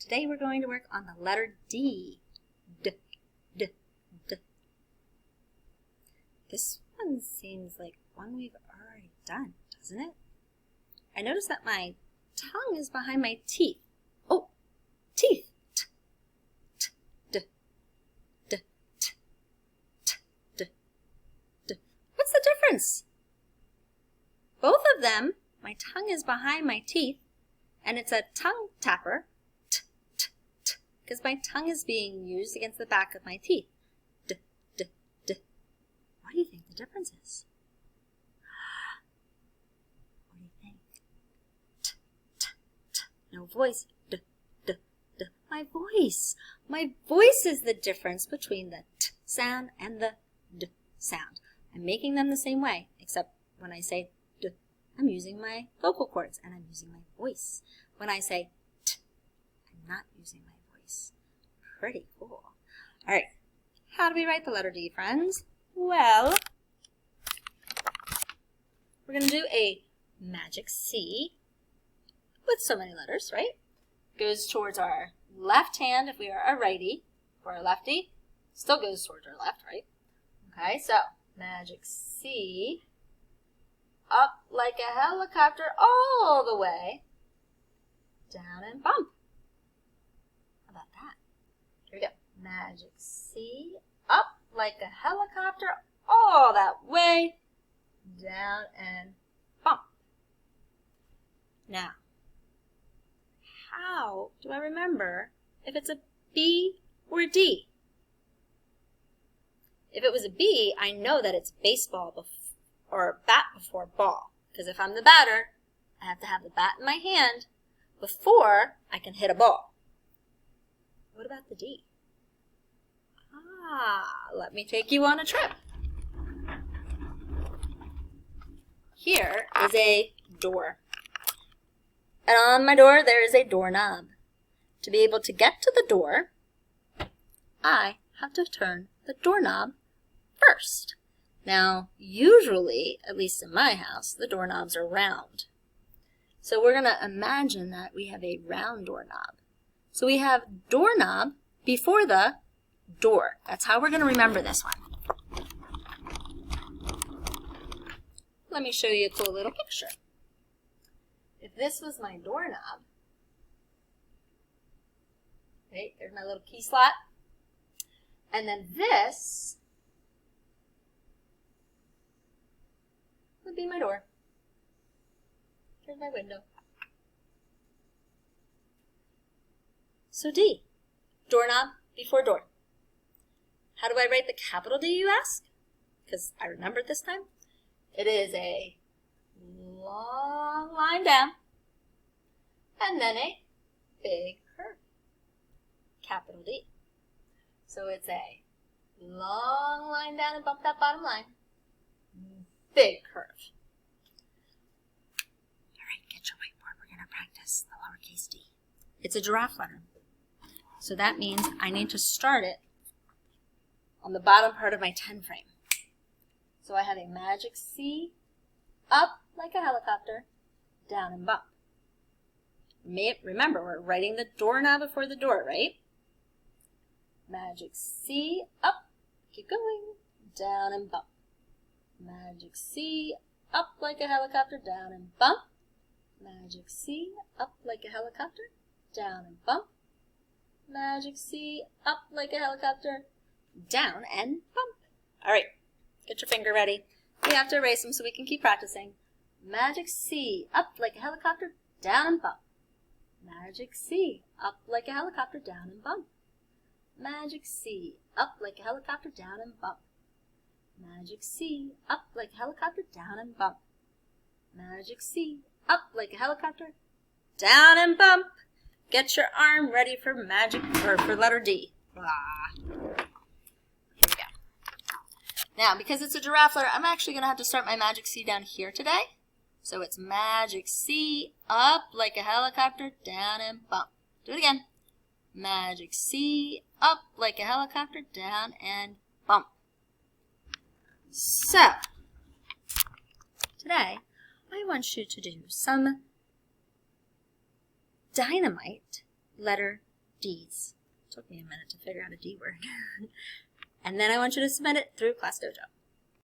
Today we're going to work on the letter D. D, D, D. This one seems like one we've already done, doesn't it? I notice that my tongue is behind my teeth. Oh, teeth. T, t, d, d, t, t, d, d. What's the difference? Both of them, my tongue is behind my teeth, and it's a tongue tapper, t, t, t, because my tongue is being used against the back of my teeth. D, d, d. What do you think the difference is? What do you think? T, t, t. No voice. D, d, d. My voice. My voice is the difference between the t sound and the d sound. I'm making them the same way, except when I say d, I'm using my vocal cords and I'm using my voice. When I say t, I'm not using my voice. Pretty cool. All right, how do we write the letter D, friends? Well, we're going to do a magic C with so many letters, right? Goes towards our left hand if we are a righty. If we're a lefty, still goes towards our left, right? Okay, so magic C, up like a helicopter all the way, down and bump. How about that? Here we go. Magic C, up like a helicopter all that way, down and bump. Now, how do I remember if it's a B or a D? If it was a B, I know that it's baseball or bat before ball. Because if I'm the batter, I have to have the bat in my hand before I can hit a ball. What about the D? Let me take you on a trip. Here is a door. And on my door, there is a doorknob. To be able to get to the door, I have to turn the doorknob first. Now, usually, at least in my house, the doorknobs are round. So we're going to imagine that we have a round doorknob. So we have doorknob before the door. That's how we're going to remember this one. Let me show you a cool little picture. If this was my doorknob, right, there's my little key slot, and then this would be my door. Here's my window. So D, doorknob before door. How do I write the capital D, you ask? Because I remembered this time. It is a long line down and then a big curve. Capital D. So it's a long line down and bump that bottom line. Big curve. All right, get your whiteboard. We're going to practice the lowercase d. It's a giraffe letter. So that means I need to start it on the bottom part of my 10 frame. So I have a magic C, up like a helicopter, down and bump. Remember, we're writing the doorknob before the door, right? Magic C, up, keep going, down and bump. Magic C, up like a helicopter, down and bump. Magic C, up like a helicopter, down and bump. Magic C, up like a helicopter, down and bump. All right, get your finger ready. We have to erase them so we can keep practicing. Magic C, up like a helicopter, down and bump. Magic C, up like a helicopter, down and bump. Magic C, up like a helicopter, down and bump. Magic C, up like a helicopter, down and bump. Magic C, up like a helicopter, down and bump. Get your arm ready for magic, or for letter D. Blah. Here we go. Now, because it's a giraffe letter, I'm actually going to have to start my magic C down here today. So it's magic C, up like a helicopter, down and bump. Do it again. Magic C, up like a helicopter, down and bump. So, today, I want you to do some dynamite letter D's. Took me a minute to figure out a D word. And then I want you to submit it through Class Dojo.